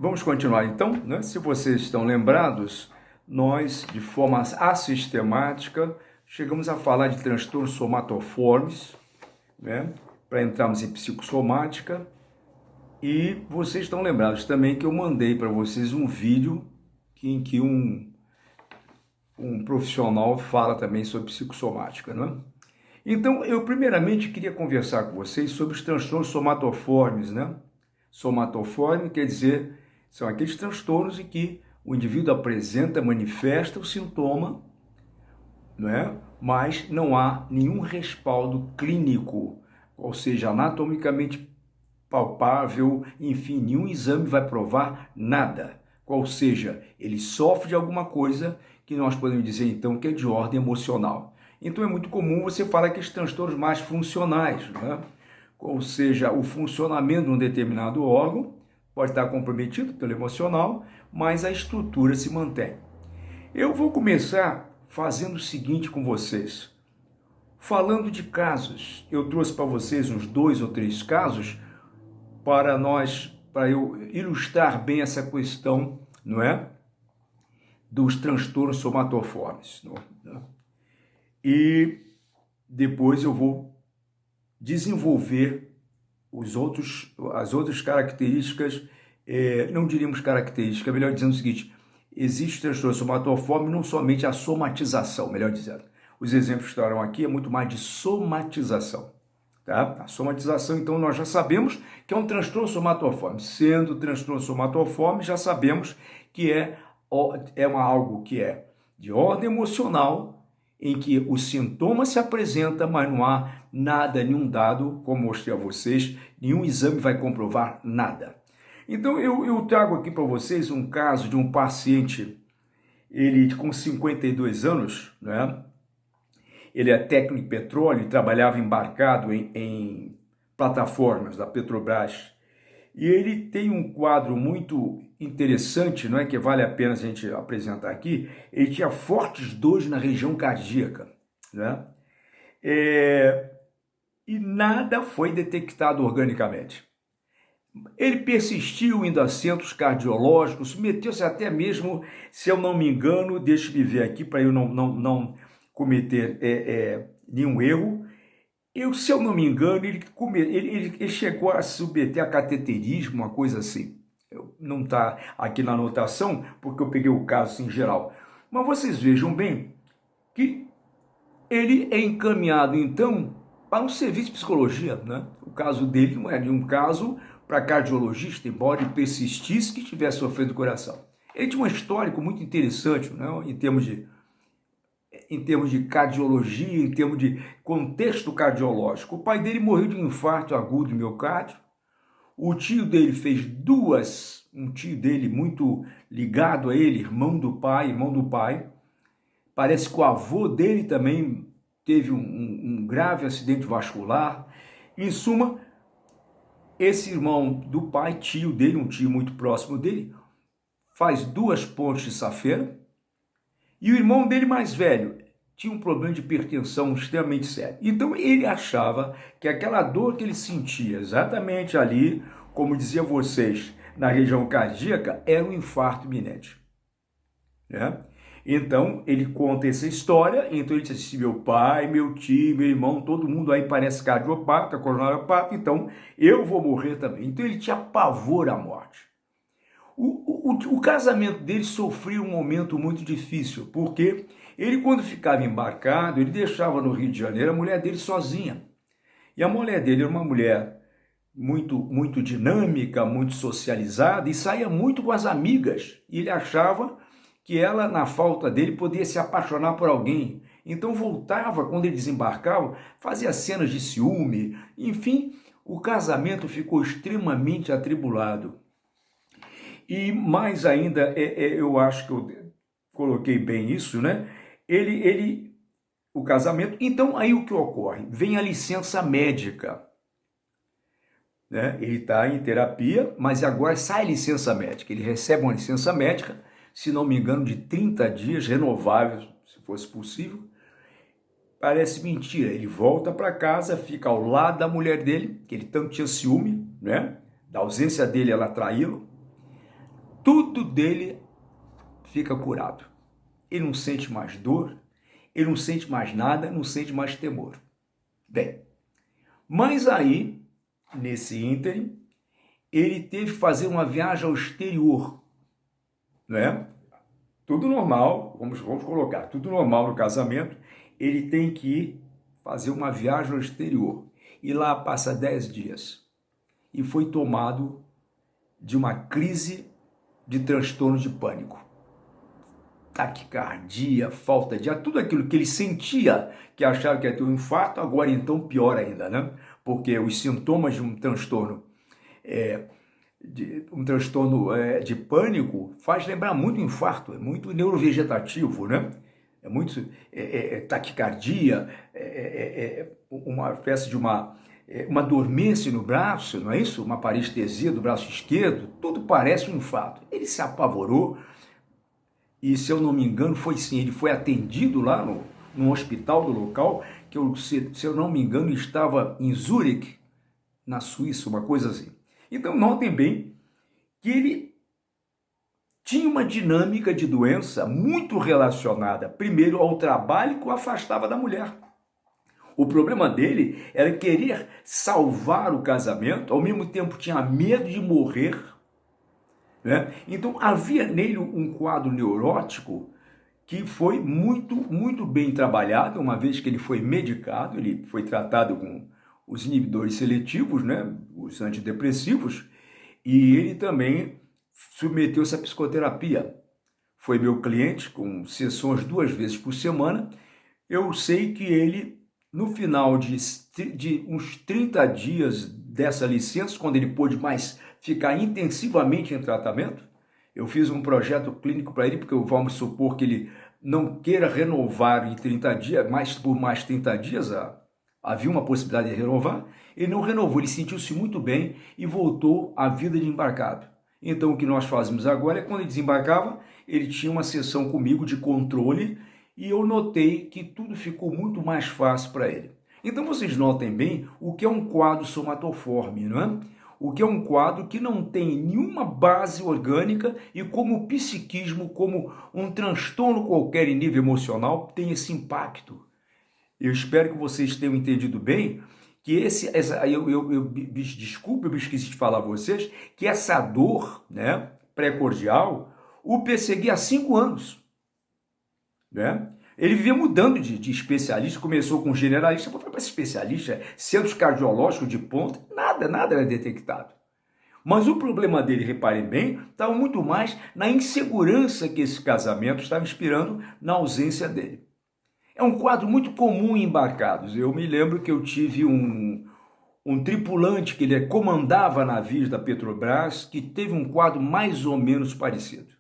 Vamos continuar então, né? Se vocês estão lembrados, nós, de forma assistemática, chegamos a falar de transtornos somatoformes, né? Para entrarmos em psicossomática. E vocês estão lembrados também que eu mandei para vocês um vídeo em que um profissional fala também sobre psicossomática, não é? Então, eu primeiramente queria conversar com vocês sobre os transtornos somatoformes, né? Somatoforme quer dizer, são aqueles transtornos em que o indivíduo apresenta, manifesta o sintoma, não é? Mas não há nenhum respaldo clínico, ou seja, anatomicamente palpável, enfim, nenhum exame vai provar nada. Ou seja, ele sofre de alguma coisa que nós podemos dizer então que é de ordem emocional. Então é muito comum você falar que os transtornos mais funcionais, né? Ou seja, o funcionamento de um determinado órgão pode estar comprometido pelo emocional, mas a estrutura se mantém. Eu vou começar fazendo o seguinte com vocês. Falando de casos, eu trouxe para vocês uns 2 ou 3 casos para eu ilustrar bem essa questão, não é? Dos transtornos somatoformes. Não é? E depois eu vou desenvolver as outras características, não diríamos características, melhor dizendo o seguinte, existe transtorno somatoforme, não somente a somatização, melhor dizendo. Os exemplos que estarão aqui é muito mais de somatização. Tá? A somatização, então, nós já sabemos que é um transtorno somatoforme. Sendo transtorno somatoforme, já sabemos que é algo que é de ordem emocional, em que o sintoma se apresenta, mas não há nada, nenhum dado, como mostrei a vocês, nenhum exame vai comprovar nada. Então, eu trago aqui para vocês um caso de um paciente, ele com 52 anos, né? Ele é técnico em petróleo e trabalhava embarcado em plataformas da Petrobras. E ele tem um quadro muito interessante, não é, que vale a pena a gente apresentar aqui. Ele tinha fortes dores na região cardíaca, né? E nada foi detectado organicamente. Ele persistiu indo a centros cardiológicos, meteu-se até mesmo, se eu não me engano, deixe-me ver aqui para eu não cometer nenhum erro. Se eu não me engano, ele chegou a submeter a cateterismo, uma coisa assim. Não está aqui na anotação, porque eu peguei o caso assim, em geral. Mas vocês vejam bem que ele é encaminhado, então, para um serviço de psicologia, né? O caso dele não é de um caso para cardiologista, embora ele persistisse que tivesse sofrido do coração. Ele tinha um histórico muito interessante, né? em termos de cardiologia, em termos de contexto cardiológico. O pai dele morreu de um infarto agudo do miocárdio. O tio dele um tio dele muito ligado a ele, irmão do pai. Parece que o avô dele também teve um grave acidente vascular. Em suma, esse irmão do pai, tio dele, um tio muito próximo dele, faz 2 pontes de safena. E o irmão dele mais velho tinha um problema de hipertensão extremamente sério. Então ele achava que aquela dor que ele sentia exatamente ali, como dizia vocês, na região cardíaca, era um infarto iminente. Né? Então ele conta essa história, então ele disse assim, meu pai, meu tio, meu irmão, todo mundo aí parece cardiopata, coronariopata, então eu vou morrer também. Então ele tinha pavor à morte. O casamento dele sofreu um momento muito difícil, porque ele, quando ficava embarcado, ele deixava no Rio de Janeiro a mulher dele sozinha. E a mulher dele era uma mulher muito dinâmica, muito socializada, e saía muito com as amigas. E ele achava que ela, na falta dele, podia se apaixonar por alguém. Então voltava, quando ele desembarcava, fazia cenas de ciúme. Enfim, o casamento ficou extremamente atribulado. E mais ainda, eu acho que eu coloquei bem isso, né? O casamento. Então, aí o que ocorre? Vem a licença médica. Né? Ele está em terapia, mas agora sai a licença médica. Ele recebe uma licença médica, se não me engano, de 30 dias, renovável, se fosse possível. Parece mentira. Ele volta para casa, fica ao lado da mulher dele, que ele tanto tinha ciúme, né? Da ausência dele, ela traiu. tudo dele fica curado. Ele não sente mais dor, ele não sente mais nada, não sente mais temor. Bem, mas aí, nesse ínterim, ele teve que fazer uma viagem ao exterior, né? Tudo normal, vamos colocar, tudo normal no casamento, ele tem que ir fazer uma viagem ao exterior. E lá passa 10 dias. E foi tomado de uma crise de transtorno de pânico. Taquicardia, falta de ar, tudo aquilo que ele sentia, que achava que ia ter um infarto, agora então pior ainda, né? Porque os sintomas de um transtorno de pânico faz lembrar muito infarto, é muito neurovegetativo, né? É muito taquicardia, uma espécie de uma dormência no braço, não é isso? Uma parestesia do braço esquerdo, tudo parece um infarto. Ele se apavorou e, se eu não me engano, foi sim, ele foi atendido lá no hospital do local, que se eu não me engano estava em Zurique, na Suíça, uma coisa assim. Então notem bem que ele tinha uma dinâmica de doença muito relacionada, primeiro, ao trabalho que o afastava da mulher. O problema dele era querer salvar o casamento, ao mesmo tempo tinha medo de morrer, né? Então havia nele um quadro neurótico que foi muito bem trabalhado, uma vez que ele foi medicado, ele foi tratado com os inibidores seletivos, né? Os antidepressivos, e ele também submeteu-se à psicoterapia. Foi meu cliente, com sessões 2 vezes por semana. Eu sei que ele, no final de uns 30 dias dessa licença, quando ele pôde mais ficar intensivamente em tratamento, eu fiz um projeto clínico para ele, porque vamos supor que ele não queira renovar em 30 dias, por mais 30 dias, havia uma possibilidade de renovar. Ele não renovou, ele sentiu-se muito bem e voltou à vida de embarcado. Então o que nós fazemos agora é, quando ele desembarcava, ele tinha uma sessão comigo de controle e eu notei que tudo ficou muito mais fácil para ele. Então vocês notem bem o que é um quadro somatoforme, não é? O que é um quadro que não tem nenhuma base orgânica e como o psiquismo, como um transtorno qualquer em nível emocional, tem esse impacto. Eu espero que vocês tenham entendido bem que desculpa, eu me esqueci de falar a vocês, que essa dor, né, pré-cordial o perseguia há 5 anos, né? Ele vivia mudando de especialista, começou com generalista, foi para especialista, centros cardiológicos de ponta, nada era detectado. Mas o problema dele, reparem bem, estava muito mais na insegurança que esse casamento estava inspirando na ausência dele. É um quadro muito comum em embarcados. Eu me lembro que eu tive um tripulante que ele comandava navios da Petrobras que teve um quadro mais ou menos parecido,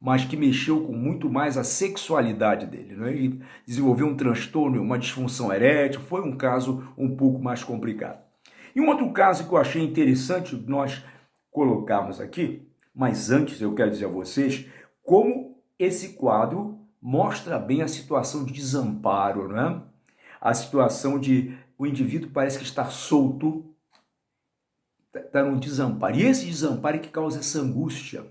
mas que mexeu com muito mais a sexualidade dele, né? Ele desenvolveu um transtorno, uma disfunção erétil, foi um caso um pouco mais complicado. E um outro caso que eu achei interessante nós colocarmos aqui, mas antes eu quero dizer a vocês como esse quadro mostra bem a situação de desamparo, né? A situação de o indivíduo parece que está solto, está num desamparo. E esse desamparo é que causa essa angústia.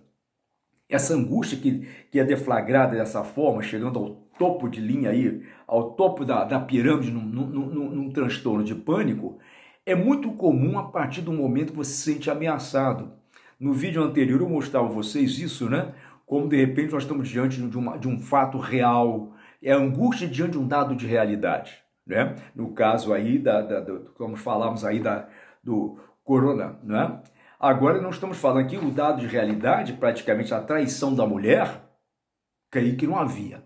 Essa angústia que é deflagrada dessa forma, chegando ao topo de linha aí, ao topo da pirâmide, num transtorno de pânico, é muito comum a partir do momento que você se sente ameaçado. No vídeo anterior eu mostrava a vocês isso, né? Como de repente nós estamos diante de um fato real, é a angústia diante de um dado de realidade, né? No caso aí, como falamos aí do corona, né? Agora nós estamos falando aqui o dado de realidade, praticamente a traição da mulher, creio que não havia,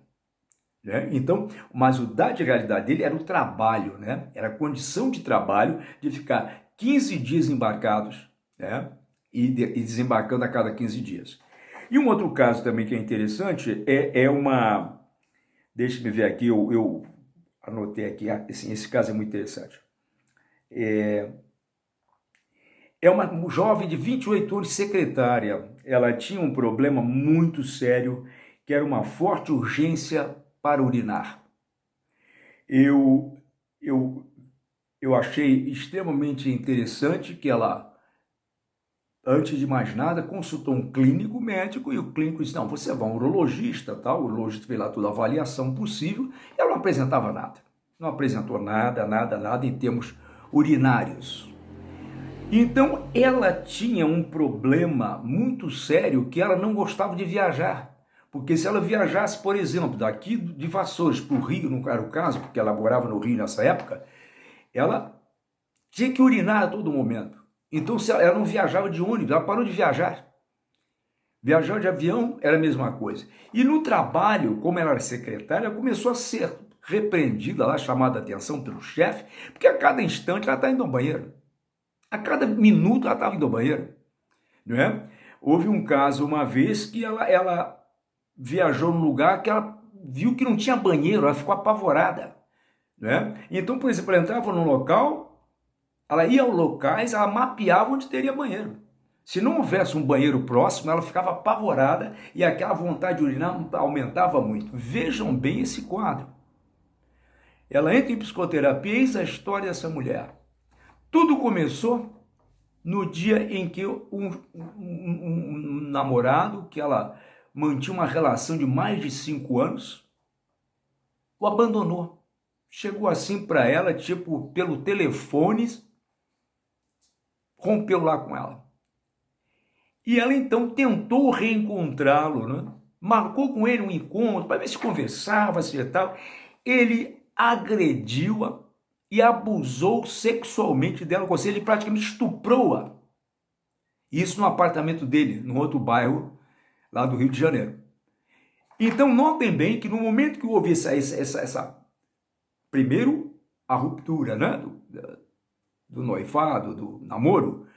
né? Então, mas o dado de realidade dele era o trabalho, né? Era a condição de trabalho de ficar 15 dias embarcados, né? E desembarcando a cada 15 dias. E um outro caso também que é interessante deixa-me ver aqui, eu anotei aqui, assim, esse caso é muito interessante. É uma jovem de 28 anos, secretária. Ela tinha um problema muito sério, que era uma forte urgência para urinar. Eu achei extremamente interessante que ela antes de mais nada, consultou um clínico médico e o clínico disse, não, você vai a um urologista, tal. O urologista fez lá toda a avaliação possível e ela não apresentava nada. Não apresentou nada em termos urinários. Então, ela tinha um problema muito sério que ela não gostava de viajar. Porque se ela viajasse, por exemplo, daqui de Vassouras para o Rio, não era o caso, porque ela morava no Rio nessa época, ela tinha que urinar a todo momento. Então, se ela não viajava de ônibus, ela parou de viajar. Viajar de avião era a mesma coisa. E no trabalho, como ela era secretária, ela começou a ser repreendida, lá, chamada a atenção pelo chefe, porque a cada instante ela está indo ao banheiro. A cada minuto ela estava indo ao banheiro. Não é? Houve um caso uma vez que ela viajou num lugar que ela viu que não tinha banheiro, ela ficou apavorada. Não é? Então, por exemplo, ela entrava num local, ela ia aos locais, ela mapeava onde teria banheiro. Se não houvesse um banheiro próximo, ela ficava apavorada e aquela vontade de urinar aumentava muito. Vejam bem esse quadro. Ela entra em psicoterapia, eis a história dessa mulher. Tudo começou no dia em que um namorado, que ela mantinha uma relação de mais de 5 anos, o abandonou. Chegou assim para ela, tipo, pelo telefone, rompeu lá com ela. E ela então tentou reencontrá-lo, né? Marcou com ele um encontro para ver se conversava, se tal. Ele agrediu-a e abusou sexualmente dela, ou seja, ele praticamente estuprou-a. Isso no apartamento dele, num outro bairro lá do Rio de Janeiro. Então, notem bem que no momento que houve primeiro, a ruptura, né, do noivado, do namoro,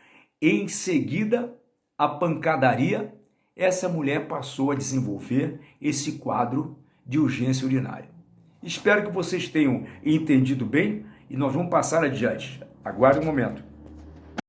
em seguida, a pancadaria, essa mulher passou a desenvolver esse quadro de urgência urinária. Espero que vocês tenham entendido bem e nós vamos passar adiante. Aguarde um momento.